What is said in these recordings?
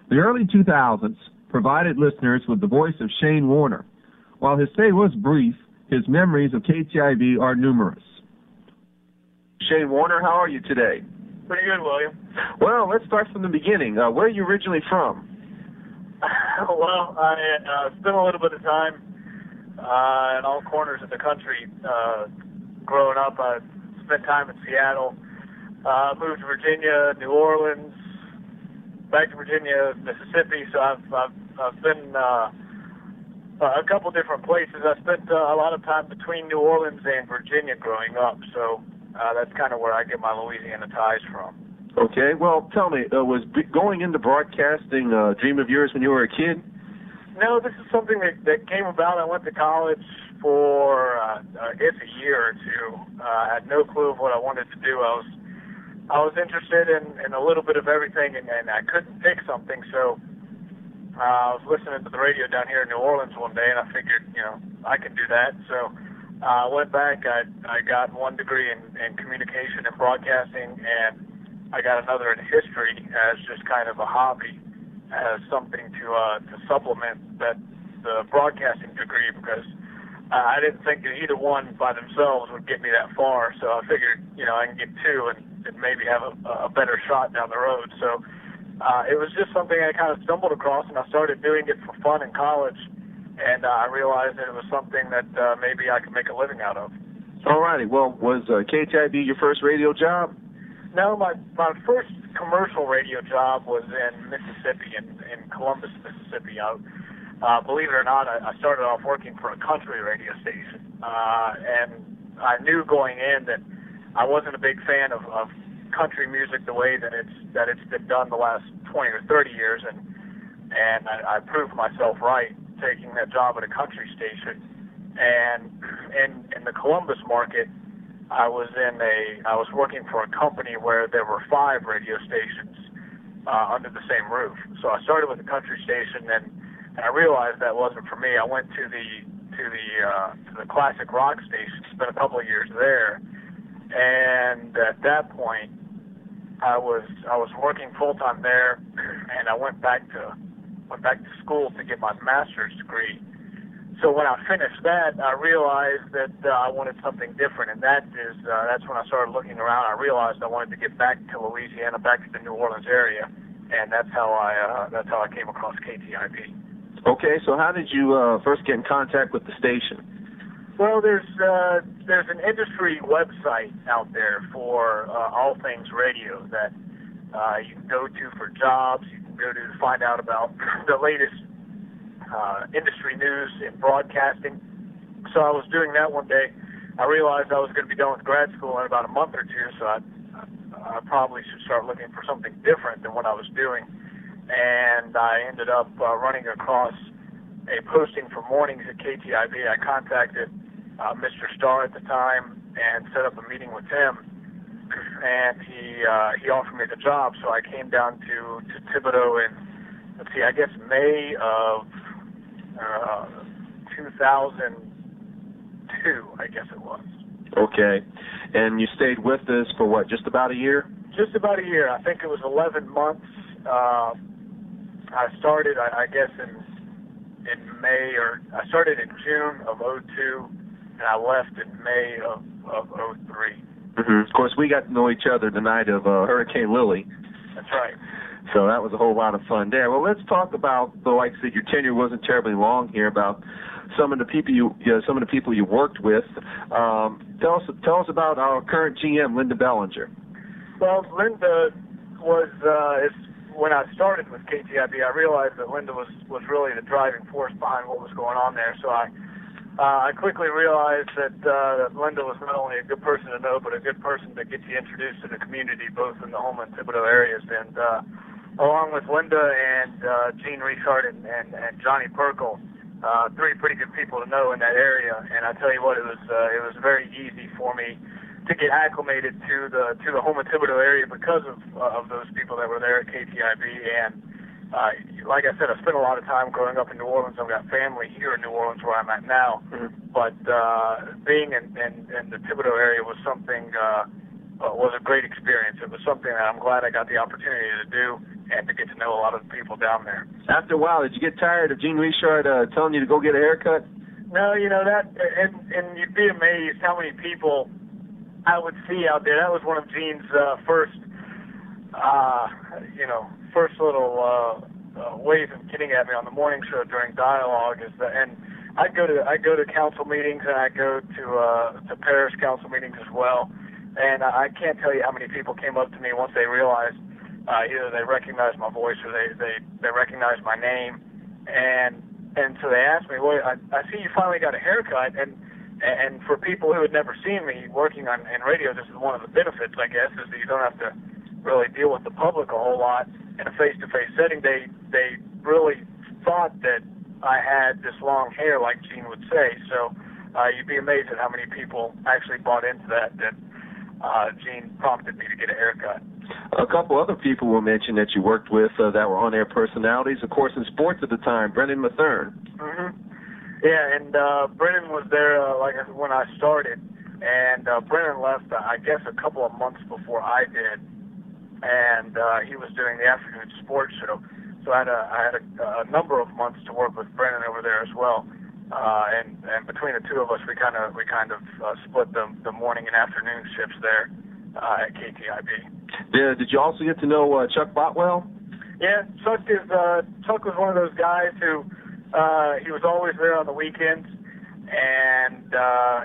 The early 2000s provided listeners with the voice of Shane Warner. While his stay was brief, his memories of KTIB are numerous. Shane Warner, how are you today? Pretty good, William. Well, let's start from the beginning. Where are you originally from? Well, I spent a little bit of time in all corners of the country. Growing up, I spent time in Seattle, moved to Virginia, New Orleans, back to Virginia, Mississippi. So I've been a couple different places. I spent a lot of time between New Orleans and Virginia growing up. So that's kind of where I get my Louisiana ties from. Okay. Well, tell me, was going into broadcasting a dream of yours when you were a kid? No, this is something that came about. I went to college for I guess a year or two. I had no clue of what I wanted to do. I was interested in a little bit of everything, and I couldn't pick something. So I was listening to the radio down here in New Orleans one day, and I figured, I can do that. So I went back. I got one degree in communication and broadcasting, and I got another in history as just kind of a hobby, as something to supplement the broadcasting degree, because I didn't think that either one by themselves would get me that far. So I figured, I can get two and maybe have a better shot down the road. So it was just something I kind of stumbled across, and I started doing it for fun in college, and I realized that it was something that maybe I could make a living out of. All righty. Well, was KTIB your first radio job? No, my first commercial radio job was in Mississippi, in Columbus, Mississippi. Believe it or not, I started off working for a country radio station, and I knew going in that I wasn't a big fan of country music the way that it's been done the last 20 or 30 years, and I proved myself right taking that job at a country station. And in the Columbus market, I was working for a company where there were 5 radio stations under the same roof. So I started with a country station, and I realized that wasn't for me. I went to the classic rock station, spent a couple of years there, and at that point, I was working full time there, and I went back to school to get my master's degree. So when I finished that, I realized that I wanted something different, and that's when I started looking around. I realized I wanted to get back to Louisiana, back to the New Orleans area, and that's how I came across KTIB. Okay, so how did you first get in contact with the station? Well, there's an industry website out there for all things radio that you can go to for jobs. You can go to find out about the latest industry news in broadcasting. So I was doing that one day. I realized I was going to be done with grad school in about a month or two, so I probably should start looking for something different than what I was doing. And I ended up running across a posting for mornings at KTIB. I contacted Mr. Starr at the time and set up a meeting with him, and he offered me the job. So I came down to Thibodaux in, I guess May of 2002, I guess it was. Okay. And you stayed with us for what, just about a year? Just about a year. I think it was 11 months. I started, I guess, in May, or I started in June of 2002, and I left in May of 2003. Mm-hmm. Of course, we got to know each other the night of Hurricane Lily. That's right. So that was a whole lot of fun there. Well, let's talk about, though, like I said, your tenure wasn't terribly long here, about some of the people you worked with. Tell us about our current GM, Linda Bellinger. Well, Linda was when I started with KTIB, I realized that Linda was really the driving force behind what was going on there. So I quickly realized that Linda was not only a good person to know, but a good person to get you introduced to the community, both in the Houma and Thibodaux areas. And along with Linda and Gene Richard and Johnny Perkle, 3 pretty good people to know in that area. And I tell you what, it was very easy for me to get acclimated to the Houma Thibodaux area because of those people that were there at KTIB. And like I said, I spent a lot of time growing up in New Orleans. I've got family here in New Orleans where I'm at now. Mm-hmm. But being in the Thibodaux area was something was a great experience. It was something that I'm glad I got the opportunity to do. and to get to know a lot of the people down there. After a while, did you get tired of Gene Richard telling you to go get a haircut? No, that, and you'd be amazed how many people I would see out there. That was one of Gene's first little ways of getting at me on the morning show during dialogue and I go to council meetings, and I go to parish council meetings as well. And I can't tell you how many people came up to me once they realized either they recognized my voice or they recognized my name, and so they asked me, "Well, I see you finally got a haircut." And for people who had never seen me working in radio, this is one of the benefits, I guess, is that you don't have to really deal with the public a whole lot in a face-to-face setting. They really thought that I had this long hair, like Gene would say. So you'd be amazed at how many people actually bought into that Gene prompted me to get a haircut. A couple other people will mention that you worked with that were on-air personalities, of course, in sports at the time, Brendan Mathern. Mm-hmm. Yeah, and Brendan was there when I started, and Brendan left, I guess, a couple of months before I did, and he was doing the afternoon sports show. So I had a number of months to work with Brendan over there as well, and between the two of us, we kind of split the morning and afternoon shifts there at KTIB. Yeah, did you also get to know Chuck Botwell? Yeah, Chuck was one of those guys who he was always there on the weekends, and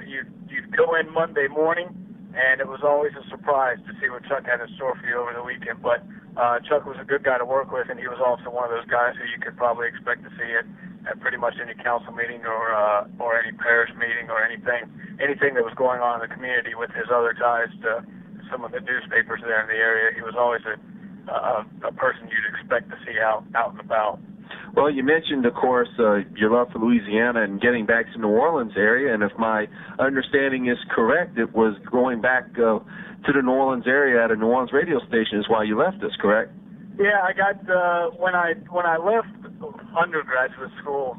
you'd go in Monday morning, and it was always a surprise to see what Chuck had in store for you over the weekend. But Chuck was a good guy to work with, and he was also one of those guys who you could probably expect to see at pretty much any council meeting or any parish meeting or anything that was going on in the community with his other ties to some of the newspapers there in the area. He was always a person you'd expect to see out and about. Well, you mentioned, of course, your love for Louisiana and getting back to New Orleans area, and if my understanding is correct, it was going back to the New Orleans area at a New Orleans radio station is why you left us, correct? Yeah, I got when I left undergraduate school,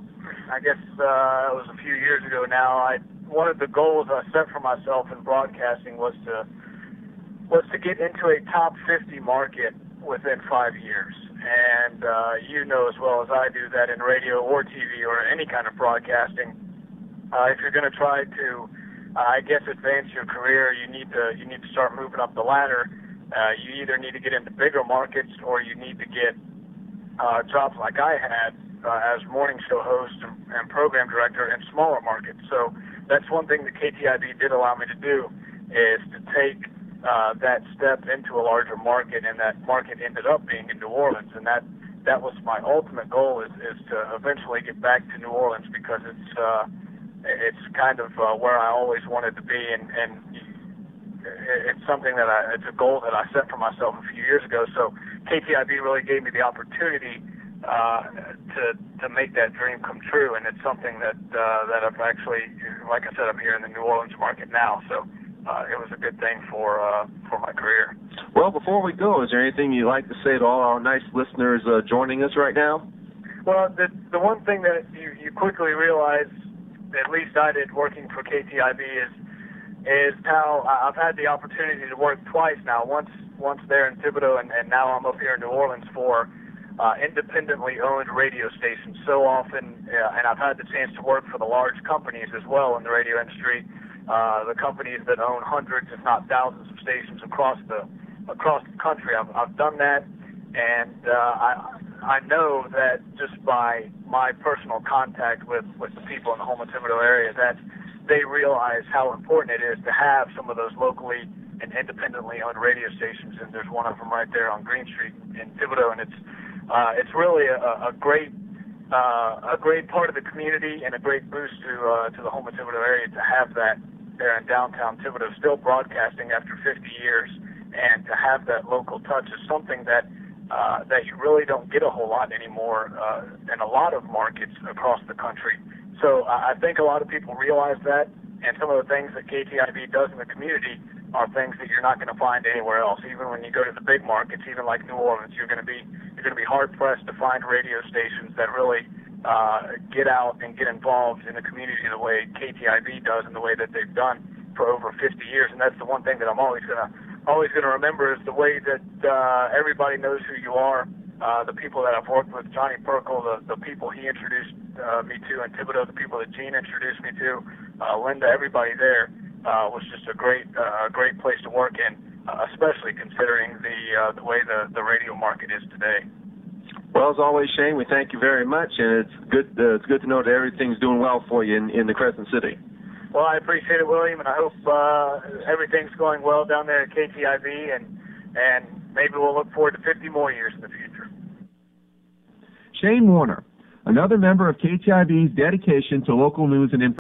I guess it was a few years ago now. One of the goals I set for myself in broadcasting was to get into a top 50 market within 5 years. And you know as well as I do that in radio or TV or any kind of broadcasting, if you're going to try to, I guess, advance your career, you need to start moving up the ladder. You either need to get into bigger markets or you need to get jobs like I had as morning show host and program director in smaller markets. So that's one thing that KTIB did allow me to do, is to take that step into a larger market, and that market ended up being in New Orleans, and that was my ultimate goal is to eventually get back to New Orleans, because it's kind of where I always wanted to be, and it's something it's a goal that I set for myself a few years ago. So KTIB really gave me the opportunity to make that dream come true, and it's something that I've actually, like I said, I'm here in the New Orleans market now. So it was a good thing for my career. Well, before we go, is there anything you'd like to say to all our nice listeners joining us right now? Well, the one thing that you quickly realize, at least I did working for KTIB, is how I've had the opportunity to work twice now, once there in Thibodaux, and now I'm up here in New Orleans for independently owned radio stations so often, and I've had the chance to work for the large companies as well in the radio industry, the companies that own hundreds, if not thousands, of stations across the country. I've done that, and I know that just by my personal contact with the people in the Houma Thibodaux area, that they realize how important it is to have some of those locally and independently owned radio stations, and there's one of them right there on Green Street in Thibodaux, and it's really a great part of the community and a great boost to the Houma Thibodaux area to have that there in downtown Thibodaux, still broadcasting after 50 years, and to have that local touch is something that you really don't get a whole lot anymore in a lot of markets across the country. So I think a lot of people realize that, and some of the things that KTIB does in the community are things that you're not going to find anywhere else. Even when you go to the big markets, even like New Orleans, you're going to be hard pressed to find radio stations that really get out and get involved in the community the way KTIB does and the way that they've done for over 50 years. And that's the one thing that I'm always going to remember, is the way that everybody knows who you are, the people that I've worked with, Johnny Perkle, the people he introduced me to, and Thibodeau, the people that Gene introduced me to, Linda, everybody there was just a great place to work in, especially considering the way the radio market is today. Well, as always, Shane, we thank you very much, and it's good to know that everything's doing well for you in the Crescent City. Well, I appreciate it, William, and I hope everything's going well down there at KTIB, and maybe we'll look forward to 50 more years in the future. Shane Warner, another member of KTIB's dedication to local news and information.